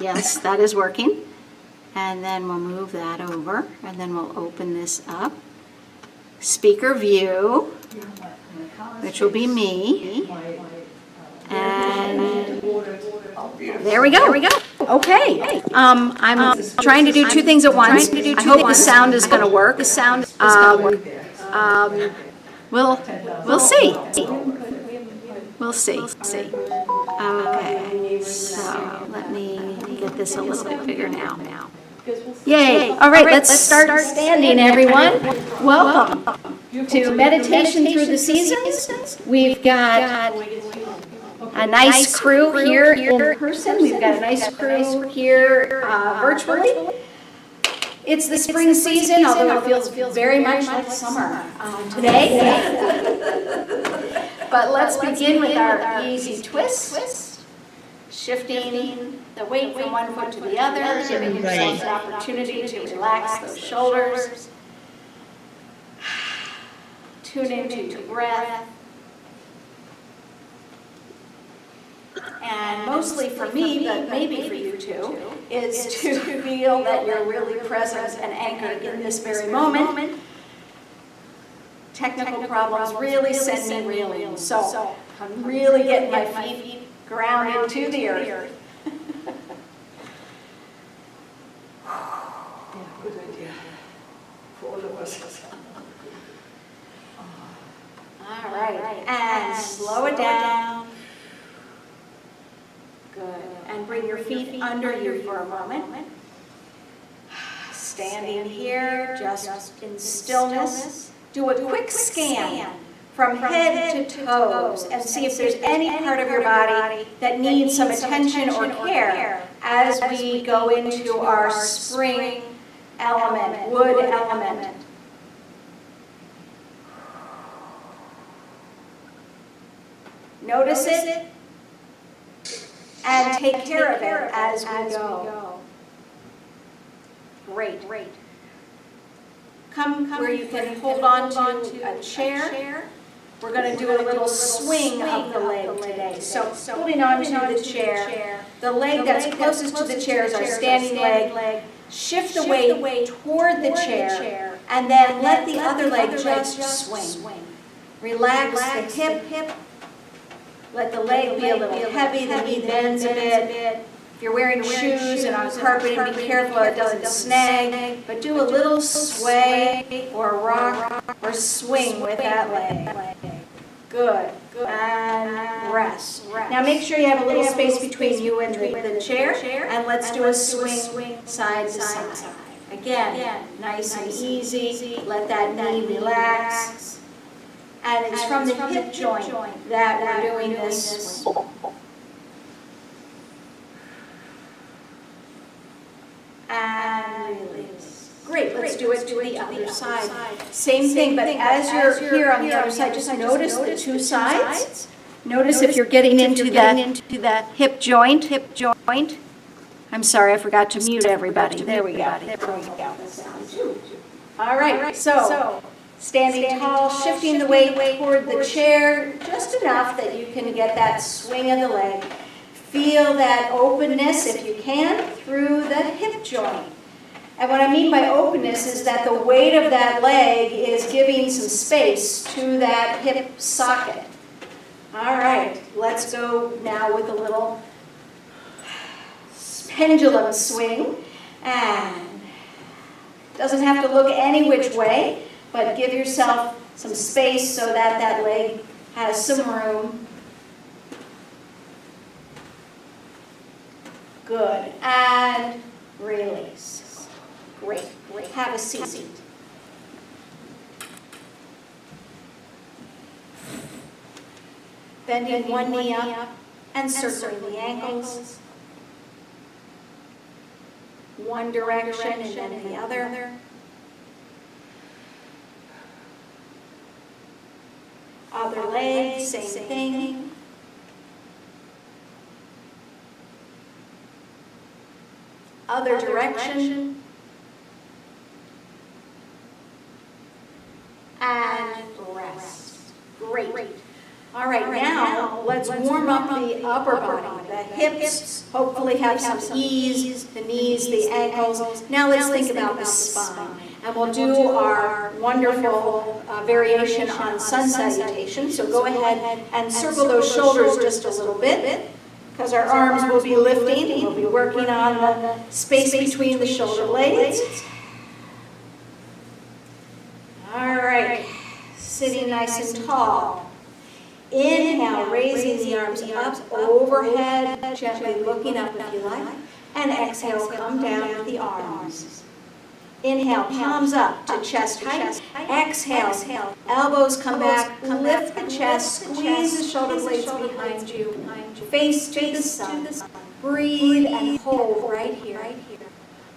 Yes, that is working. And then we'll move that over, and then we'll open this up. Speaker view, which will be me. And there we go. Okay. I'm trying to do two things at once. I hope the sound is going to work. We'll see. We'll see. Okay. So let me get this a little bit bigger now. Yay. All right, let's start standing, everyone. Welcome to Meditation Through the Seasons. We've got a nice crew here in person. We've got a nice crew here virtually. It's the spring season, although it feels very much like summer today. But let's begin with our easy twist. Shifting the weight from one foot to the other, giving yourself an opportunity to relax those shoulders. Tune into your breath. And mostly for me, but maybe for you too, is to feel that you're really present and anchored in this very moment. Technical problems really send me reeling, so I'm really getting my feet grounded to the earth. Good idea for all of us. All right, and slow it down. Good, and bring your feet under you for a moment. Standing here, just in stillness. Do a quick scan from head to toes and see if there's any part of your body that needs some attention or care as we go into our spring element, wood element. Notice it and take care of it as we go. Great. Come where you can hold on to a chair. We're going to do a little swing of the leg today. So holding on to the chair, the leg that's closest to the chair is our standing leg. Shift the weight toward the chair, and then let the other leg just swing. Relax the hip. Let the leg be a little heavy, the knee bends a bit. If you're wearing shoes and on carpet, be careful it doesn't snag, but do a little sway or rock or swing with that leg. Good. And rest. Now make sure you have a little space between you and the chair, and let's do a swing side to side. Again, nice and easy. Let that knee relax. And it's from the hip joint that we're doing this swing. And release. Great, let's do it to the other side. Same thing, but as you're here on the other side, just notice the two sides. Notice if you're getting into the hip joint. I'm sorry, I forgot to mute everybody. There we go. All right, so standing tall, shifting the weight toward the chair, just enough that you can get that swing of the leg. Feel that openness, if you can, through the hip joint. And what I mean by openness is that the weight of that leg is giving some space to that hip socket. All right, let's go now with a little pendulum swing. And doesn't have to look any which way, but give yourself some space so that that leg has some room. Good. And release. Great. Have a seat. Bending one knee up and circling the ankles. One direction and then the other. Other leg, same thing. Other direction. And rest. Great. All right, now let's warm up the upper body, The hips hopefully have some ease, the knees, the ankles. Now let's think about the spine. And we'll do our wonderful variation on sun salutation. So go ahead and circle those shoulders just a little bit, because our arms will be lifting. We'll be working on the space between the shoulder blades. All right, sitting nice and tall. Inhale, raising the arms up overhead, gently looking up if you like. And exhale, come down with the arms. Inhale, palms up to chest height. Exhale, elbows come back, lift the chest, squeeze the shoulder blades behind you, face to the sun. Breathe and hold right here.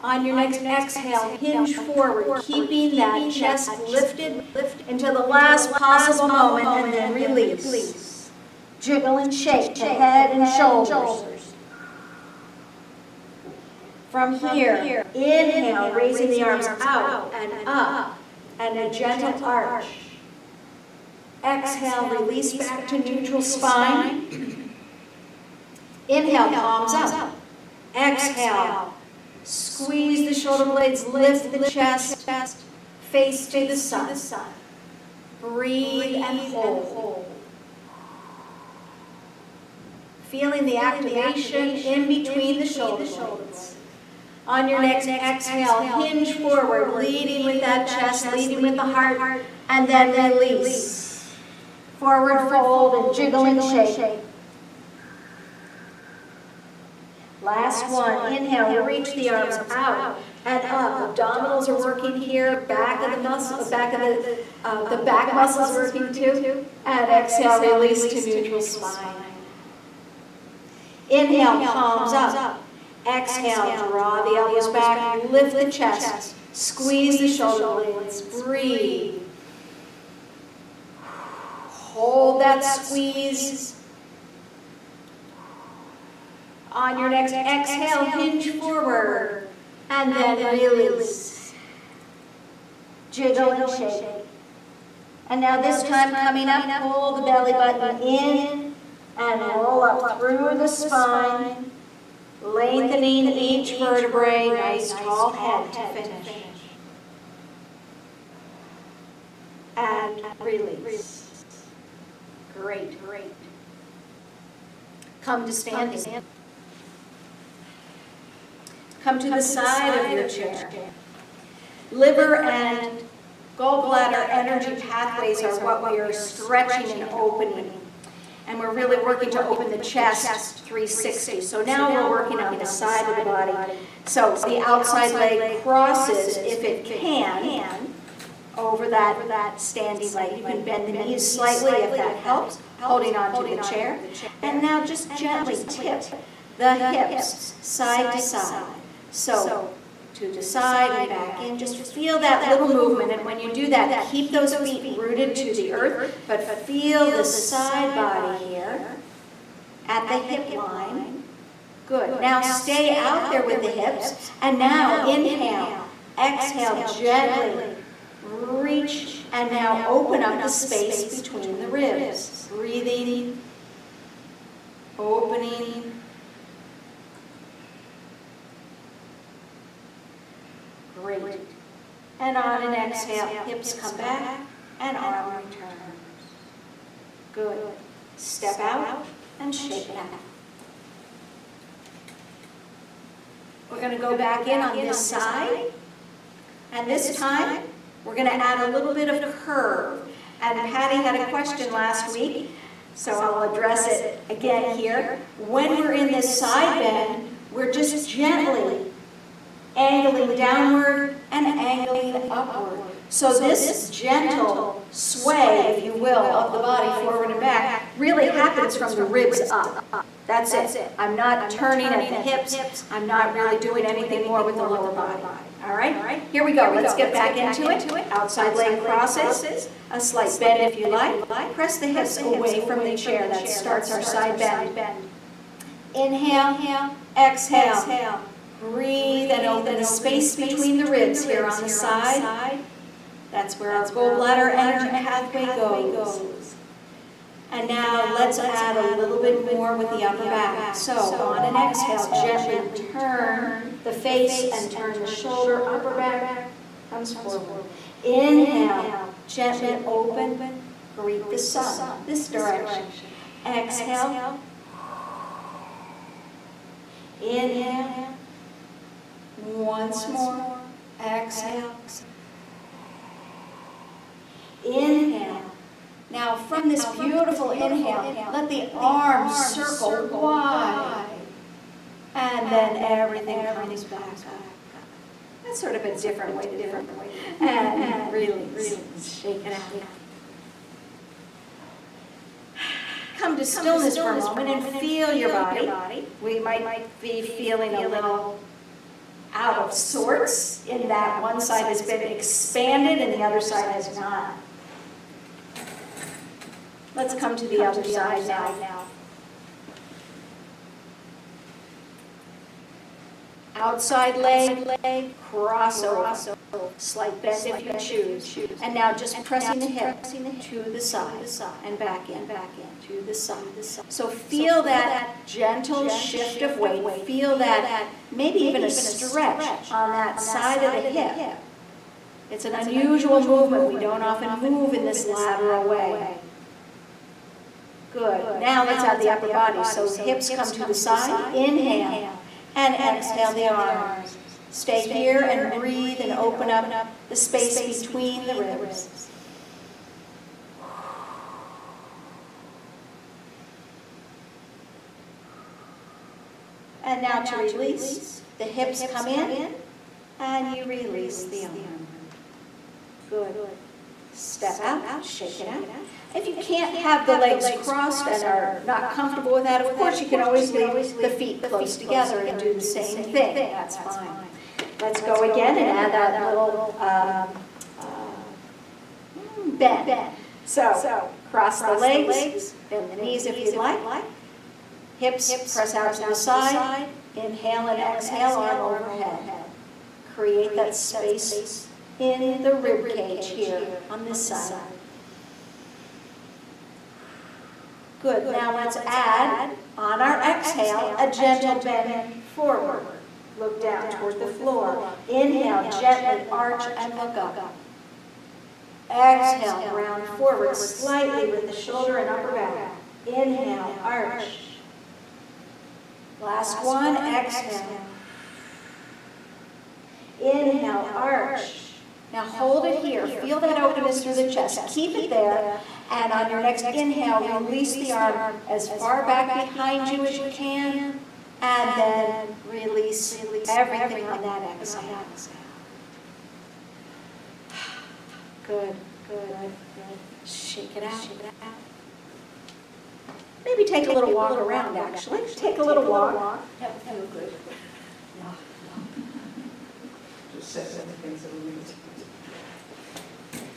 On your next exhale, hinge forward, keeping that chest lifted until the last possible moment, and then release. Jiggle and shake the head and shoulders. From here, inhale, raising the arms out and up, and a gentle arch. Exhale, release back to neutral spine. Inhale, palms up. Exhale, squeeze the shoulder blades, lift the chest, face to the sun. Breathe and hold. Feeling the activation in between the shoulder blades. On your next exhale, hinge forward, leading with that chest, leading with the heart, and then release. Forward fold and jiggle and shake. Last one. Inhale, reach the arms out and up. Abdominals are working here. Back of the muscles, the back muscles working too. And exhale, release to neutral spine. Inhale, palms up. Exhale, draw the elbows back, lift the chest, squeeze the shoulder blades, breathe. Hold that squeeze. On your next exhale, hinge forward, and then release. Jiggle and shake. And now this time coming up, pull the belly button in and roll up through the spine, lengthening each vertebrae, nice tall head to finish. And release. Great. Come to standing. Come to the side of your chair. Liver and gallbladder energy pathways are what we are stretching and opening. And we're really working to open the chest 360. So now we're working on the side of the body. So the outside leg crosses, if it can, over that standing leg. You can bend the knees slightly if that helps, holding on to the chair. And now just gently tip the hips side to side. So to the side and back in, just feel that little movement. And when you do that, keep those feet rooted to the earth, but feel the side body here at the hip line. Good. Now stay out there with the hips. And now inhale, exhale gently. Reach and now open up the space between the ribs. Breathing, opening. Great. And on an exhale, hips come back and arm returns. Good. Step out and shake back. We're going to go back in on this side. And this time, we're going to add a little bit of curve. And Patty had a question last week, so I'll address it again here. When we're in this side bend, we're just gently angling downward and angling upward. So this gentle sway, if you will, of the body forward and back really happens from the ribs up. That's it. I'm not turning at the hips. I'm not really doing anything more with the lower body. All right? Here we go. Let's get back into it. Outside leg crosses. A slight bend if you like. Press the hips away from the chair. That starts our side bend. Inhale, exhale. Breathe and open the space between the ribs here on the side. That's where our gallbladder energy pathway goes. And now let's add a little bit more with the upper back. So on an exhale, gently turn the face and turn the shoulder, upper back comes forward. Inhale, gently open, greet the sun, this direction. Exhale. Inhale. Once more. Exhale. Inhale. Now from this beautiful inhale, let the arms circle wide. And then everything comes back up. That's sort of a different way to do it. And release. Shake it out. Come to stillness for a moment and feel your body. We might be feeling a little out of sorts in that one side has been expanded and the other side has not. Let's come to the other side now. Outside leg, crossover. Slight bend if you choose. And now just pressing the hip to the side and back in, to the side. So feel that gentle shift of weight. Feel that maybe even a stretch on that side of the hip. It's an unusual movement. We don't often move in this lateral way. Good. Now let's add the upper body. So the hips come to the side. Inhale. And exhale the arms. Stay here and breathe and open up the space between the ribs. And now to release, the hips come in and you release the arm. Good. Step out, shake it out. If you can't have the legs crossed and are not comfortable with that, of course you can always leave the feet close together and do the same thing. That's fine. Let's go again and add that little bend. So cross the legs, bend the knees if you'd like. Hips press out to the side. Inhale and exhale, arm overhead. Create that space in the rib cage here on this side. Good. Now let's add, on our exhale, a gentle bend forward. Look down toward the floor. Inhale, gently arch and look up. Exhale, round forward slightly with the shoulder and upper back. Inhale, arch. Last one, exhale. Inhale, arch. Now hold it here. Feel that openness through the chest. Keep it there. And on your next inhale, release the arm as far back behind you as you can. And then release everything on that exhale. Good. Shake it out. Maybe take a little walk around, actually. Take a little walk. That would feel good. Just set everything so we need.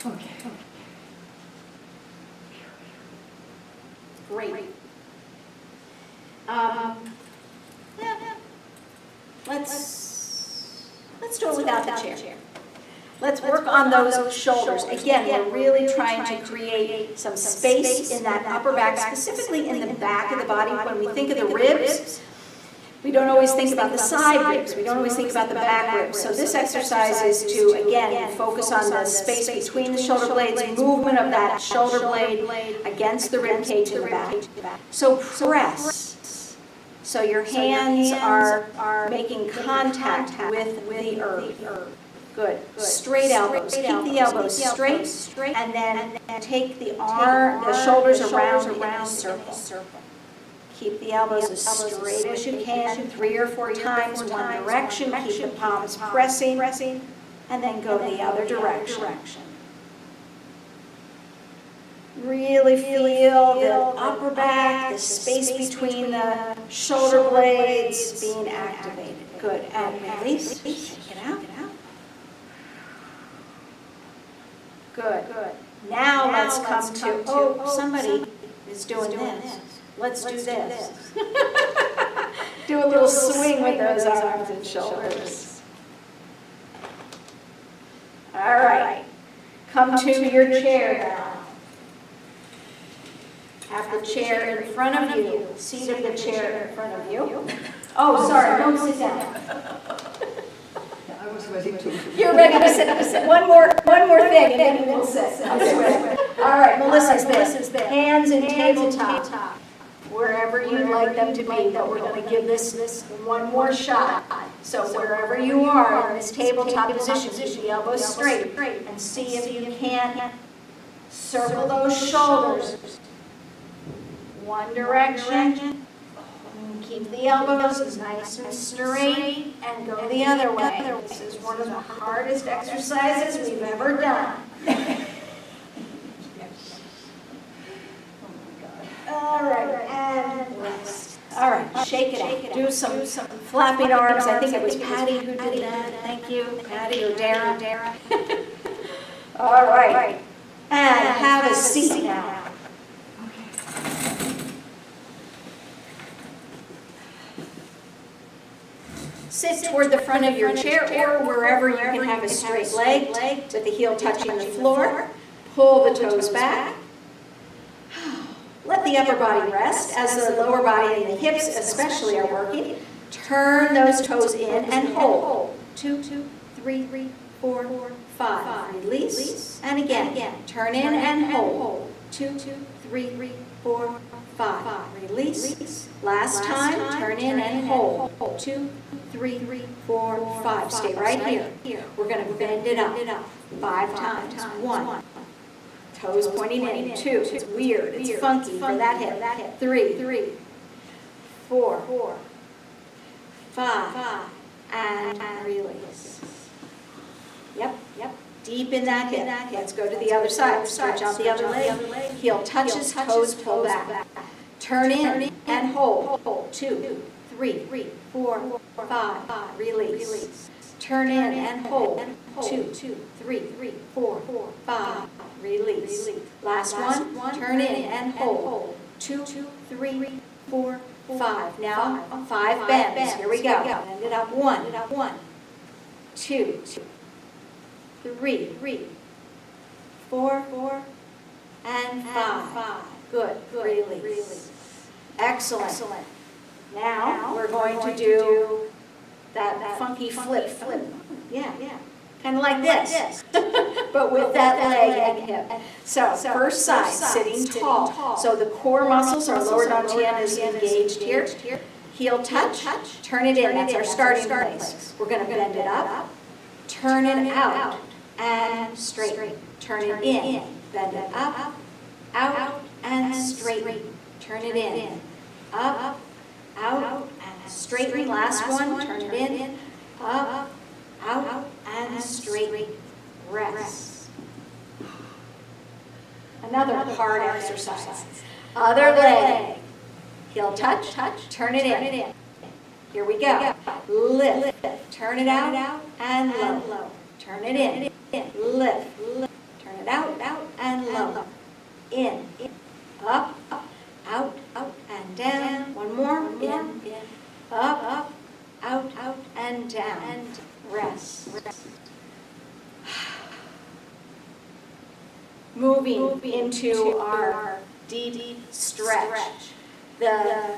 Okay. Great. Let's do it without the chair. Let's work on those shoulders. Again, we're really trying to create some space in that upper back, specifically in the back of the body. When we think of the ribs, we don't always think about the side ribs. We don't always think about the back ribs. So this exercise is to, again, focus on the space between the shoulder blades, movement of that shoulder blade against the rib cage in the back. So press. So your hands are making contact with the earth. Good. Straight elbows. Keep the elbows straight, and then take the shoulders around in a circle. Keep the elbows as straight as you can, 3 or 4 times, one direction. Keep the palms pressing, and then go the other direction. Really feel the upper back, the space between the shoulder blades being activated. Good. And release. Shake it out. Good. Now let's come to, somebody is doing this. Let's do this. Do a little swing with those arms and shoulders. All right. Come to your chair now. Have the chair in front of you, seat of the chair in front of you. Oh, sorry, don't sit down. I was ready to. You're ready to sit. One more thing, and then you will sit. I swear. All right, Melissa's this. Hands in tabletop, wherever you'd like them to be, but we're going to give this one more shot. So wherever you are in this tabletop position, keep the elbows straight, and see if you can't circle those shoulders. One direction. Keep the elbows nice and straight and go the other way. This is one of the hardest exercises we've ever done. All right, and rest. All right, shake it out. Do some flapping arms. I think it was Patty who did that. Thank you, Patty or Dara. All right, and have a seat now. Sit toward the front of your chair or wherever you can have a straight leg with the heel touching the floor. Pull the toes back. Let the upper body rest as the lower body and the hips especially are working. Turn those toes in and hold. 2, 3, 4, 5. Release. And again. Turn in and hold. 2, 3, 4, 5. Release. Last time. Turn in and hold. 2, 3, 4, 5. Stay right here. We're going to bend it up 5 times. 1. Toes pointing in. 2. It's weird. It's funky for that hip. 3, 4, 5. And release. Yep. Deep in that hip. Let's go to the other side. Stretch out the other leg. Heel touches, toes pull back. Turn in and hold. 2, 3, 4, 5. Release. Turn in and hold. 2, 3, 4, 5. Release. Last one. Turn in and hold. 2, 3, 4, 5. Now 5 bends. Here we go. Bend it up. 1, 2, 3, 4, and 5. Good. Release. Excellent. Now we're going to do that funky flip. Yeah. Kind of like this, but with that leg and hip. So first side, sitting tall. So the core muscles, our lower dantian is engaged here. Heel touch, turn it in. That's our starting place. We're going to bend it up, turn it out, and straight. Turn it in, bend it up, out, and straight. Turn it in, up, out, and straighten. Last one, turn it in, up, out, and straight. Rest. Another hard exercise. Other leg. Heel touch, turn it in. Here we go. Lift, turn it out, and low. Turn it in. Lift, turn it out, and low. In, up, out, and down. One more. In, up, out, and down. Rest. Moving into our deep stretch. The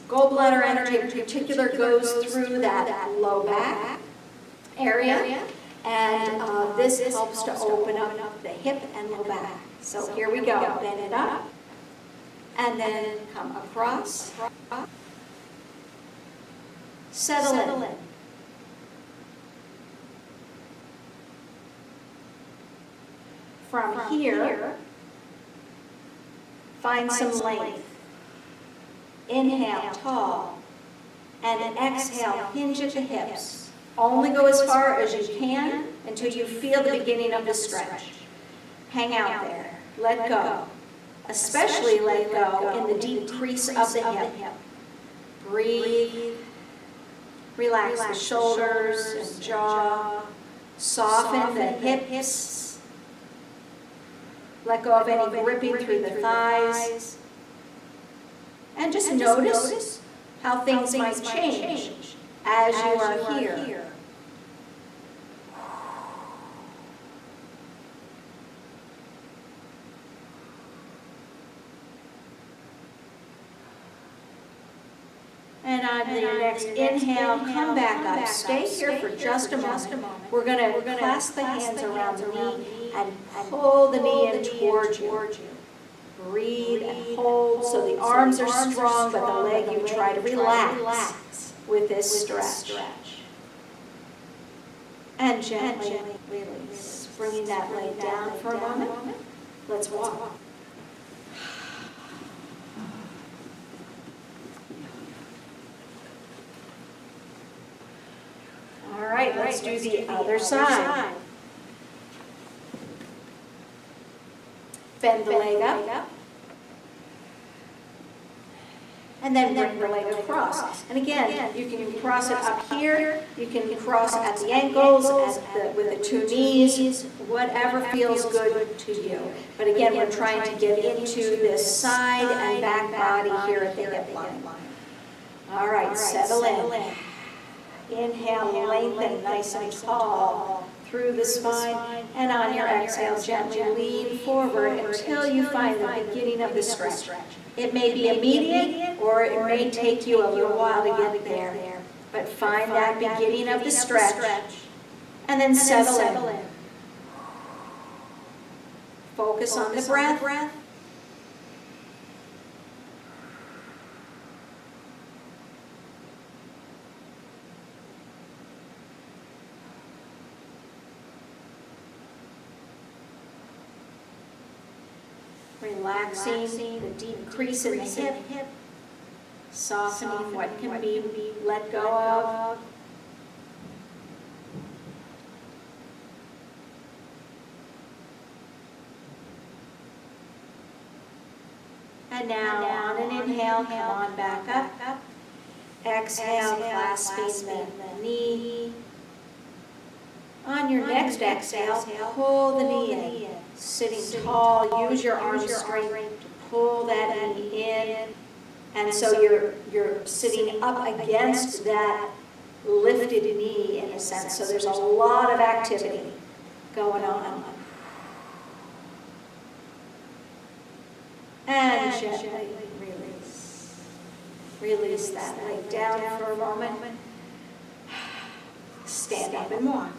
gallbladder energy in particular goes through that low back area, and this helps to open up the hip and low back. So here we go. Bend it up, and then come across. Settle in. From here, find some length. Inhale, tall, and exhale, hinge at the hips. Only go as far as you can until you feel the beginning of the stretch. Hang out there. Let go. Especially let go in the deep crease of the hip. Breathe. Relax the shoulders and jaw. Soften the hips. Let go of any gripping through the thighs. And just notice how things might change as you are here. then your next inhale, come back up. Stay here for just a moment. We're going to clasp the hands around the knee and pull the knee in towards you. Breathe and hold so the arms are strong, but the leg you try to relax with this stretch. And gently release. Bringing that leg down for a moment. Let's walk. All right, let's do the other side. Bend the leg up. And then bring the leg across. And again, you can cross it up here. You can cross at the ankles, with the two knees, whatever feels good to you. But again, we're trying to get into this side and back body here at the hip line. All right, settle in. Inhale, lengthen nice and tall through the spine. And on your exhale, gently lean forward until you find the beginning of the stretch. It may be immediate, or it may take you a little while to get there. But find that beginning of the stretch, and then settle in. Focus on the breath. Relaxing the deep crease in the hip, softening what can be let go of. And now on an inhale, come on back up. Exhale, clasping the knee. On your next exhale, pull the knee in. Sitting tall, use your arm strength to pull that knee in. And so you're sitting up against that lifted knee in a sense. So there's a lot of activity going on. And gently release. Release that leg down for a moment. Stand up and walk.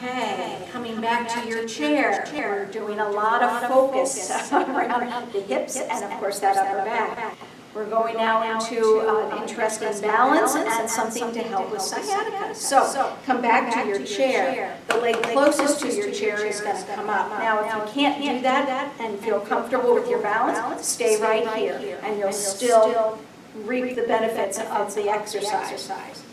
Okay, coming back to your chair. We're doing a lot of focus around the hips and, of course, that upper back. We're going now into an interesting balance and something to help with sciatica. So, come back to your chair. The leg closest to your chair is going to come up. Now, if you can't do that and feel comfortable with your balance, stay right here, and you'll still reap the benefits of the exercise.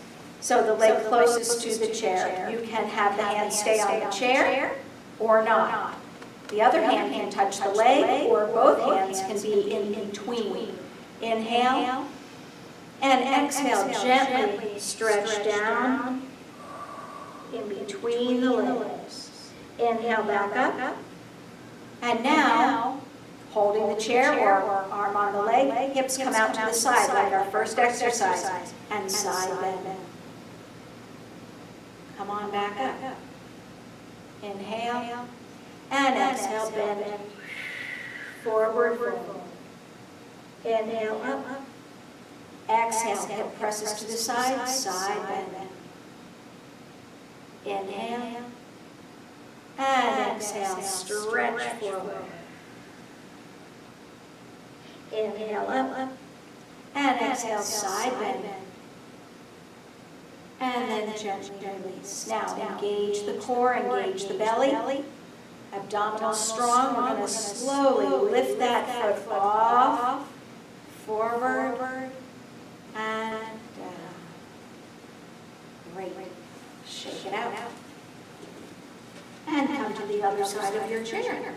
So the leg closest to the chair, you can have the hand stay on the chair or not. The other hand can touch the leg, or both hands can be in between. Inhale and exhale, gently stretch down in between the legs. Inhale back up. And now, holding the chair or arm on the leg, hips come out to the side like our first exercise, and side bend. Come on back up. Inhale and exhale, bend forward, fold. Inhale up. Exhale, hip presses to the side, side bend. Inhale and exhale, stretch forward. Inhale up and exhale, side bend. And then gently release. Now engage the core, engage the belly. Abdominal strong. We're going to slowly lift that foot off, forward, and down. Great. Shake it out. And come to the other side of your chair.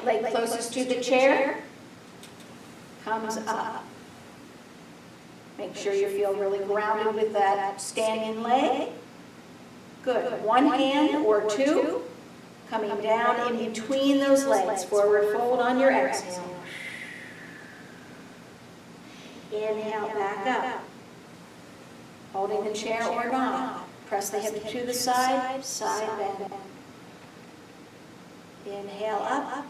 Leg closest to the chair comes up. Make sure you feel really grounded with that standing leg. Good. One hand or two coming down in between those legs. Forward fold on your exhale. Inhale back up. Holding the chair or not. Press the hip to the side, side bend. Inhale up,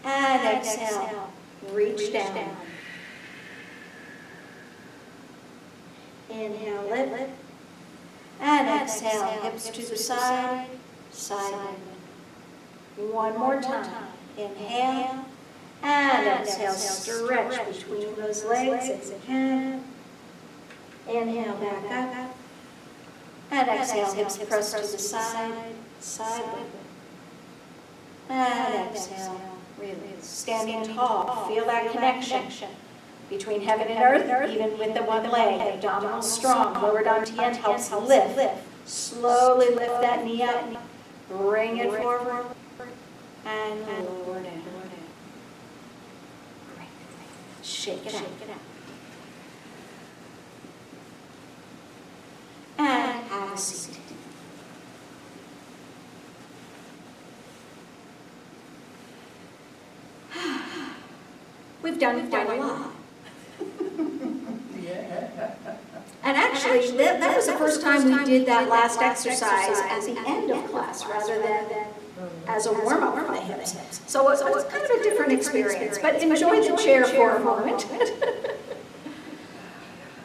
and exhale, reach down. Inhale, lift, and exhale, hips to the side, side bend. One more time. Inhale, and exhale, stretch between those legs as you can. Inhale, back up. And exhale, hips press to the side, side bend. And exhale, release. Standing tall, feel that connection between heaven and earth, even with the one leg. Abdominal strong, lower dantian helps lift. Slowly lift that knee up, bring it forward, and lower down. Great. Shake it out. And have a seat. We've done quite a lot. And actually, that was the first time we did that last exercise at the end of class rather than as a warm-up for the hips. So it was kind of a different experience, but enjoy the chair for a moment.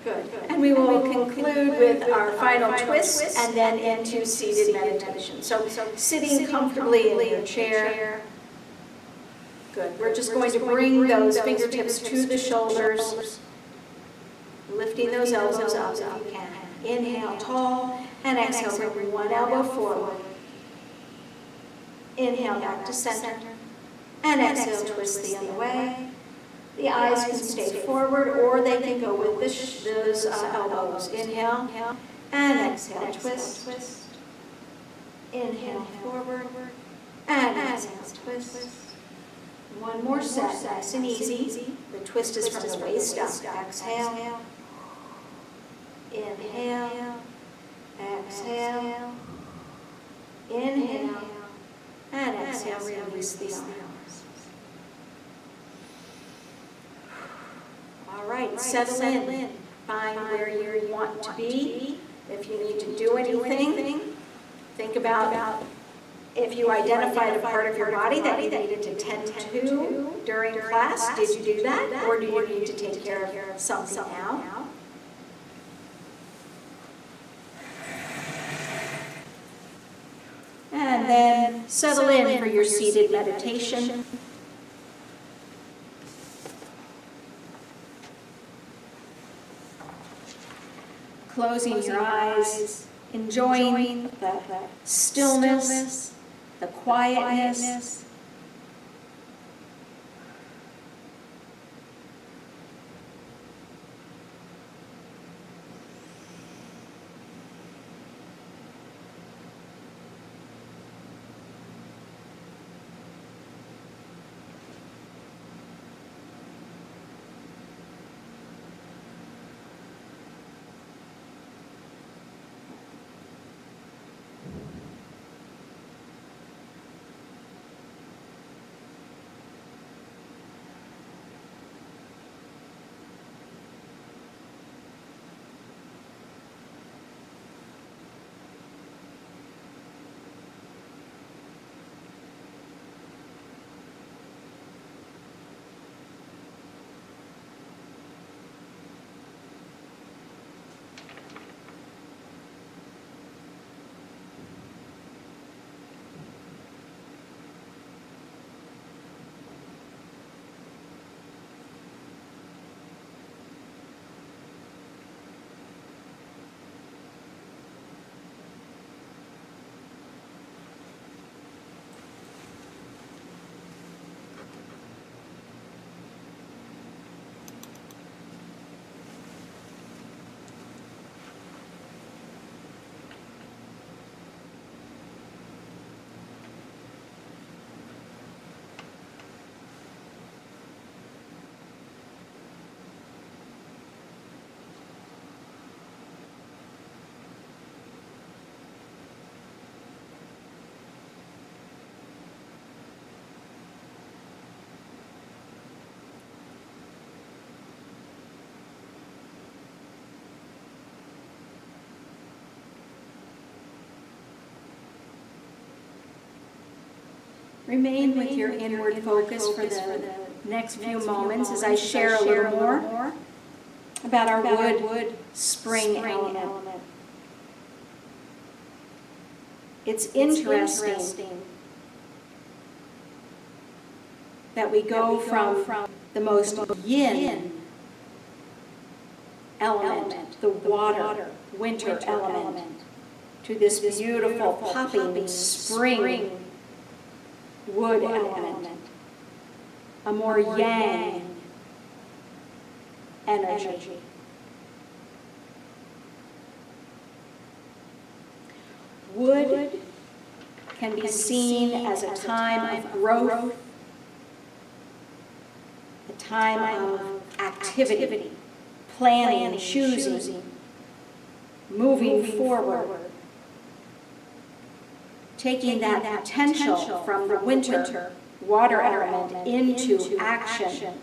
Good. And we will conclude with our final twist and then into seated meditation. So sitting comfortably in your chair. Good. We're just going to bring those fingertips to the shoulders, lifting those elbows up if you can. Inhale tall and exhale, bring one elbow forward. Inhale back to center and exhale, twist the other way. The eyes can stay forward or they can go with those elbows. Inhale and exhale, twist. Inhale forward and exhale, twist. One more set, nice and easy. The twist is from the waist up. Exhale. Inhale. Exhale. Inhale. And exhale, release the arms. All right, settle in. Find where you want to be. If you need to do anything, think about if you identified a part of your body that you needed to tend to during class. Did you do that? Or do you need to take care of something now? And then settle in for your seated meditation. Closing your eyes, enjoying the stillness, the quietness. Remain with your inward focus for the next few moments as I share a little more about our wood spring element. It's interesting that we go from the most yin element, the water, winter element, to this beautiful popping spring wood element, a more yang energy. Wood can be seen as a time of growth, a time of activity, planning, choosing, moving forward, taking that potential from the winter water element into action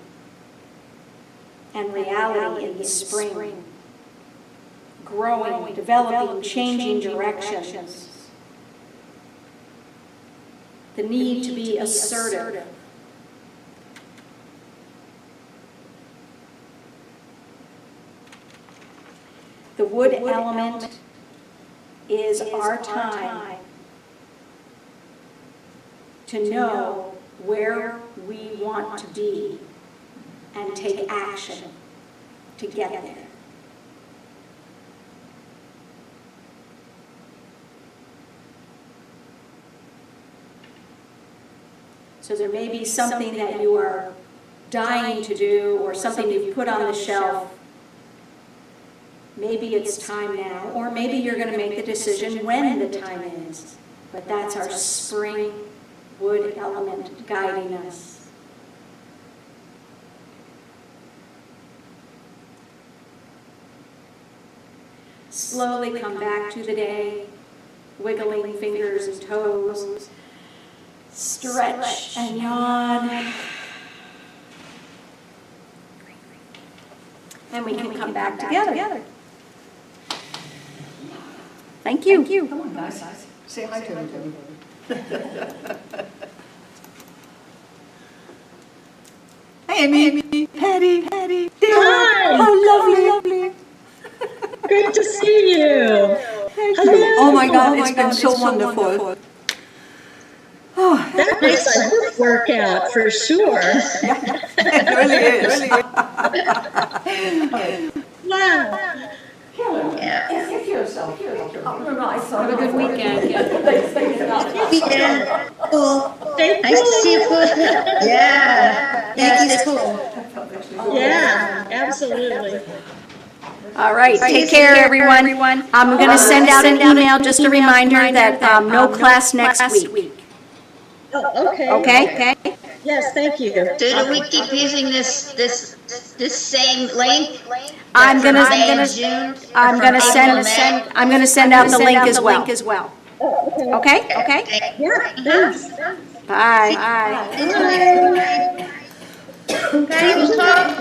and reality in the spring, growing, developing, changing directions, the need to be assertive, the wood element is our time to know where we want to be and take action to get there. So there may be something that you are dying to do or something you've put on the shelf. Maybe it's time now, or maybe you're going to make the decision when the time is. But that's our spring wood element guiding us. Slowly come back to the day, wiggling fingers and toes. Stretch and yawn. And we can come back together. Thank you. Come on, guys. Say hi to everybody. Hey, Amy. Patty. Hi. Oh, lovely. Good to see you. Hello. Oh my God, it's been so wonderful. Oh, That makes a good workout for sure. it really is. Wow. Give yourself. Have a good weekend. Weekend. Cool. Thank Nice to you. see you. Yeah. Yankees cool. Yeah, absolutely. All right, take care, everyone. I'm going to send out an email, just a reminder that no class next week. Oh, okay. Okay? Yes, thank you. So do we keep using this same link? I'm for gonna May and June? I'm From going to April send to May? I'm going to send out the link as well. Oh, okay. Okay? Yeah, thanks. Bye. Bye. Bye. Guys, we'll talk.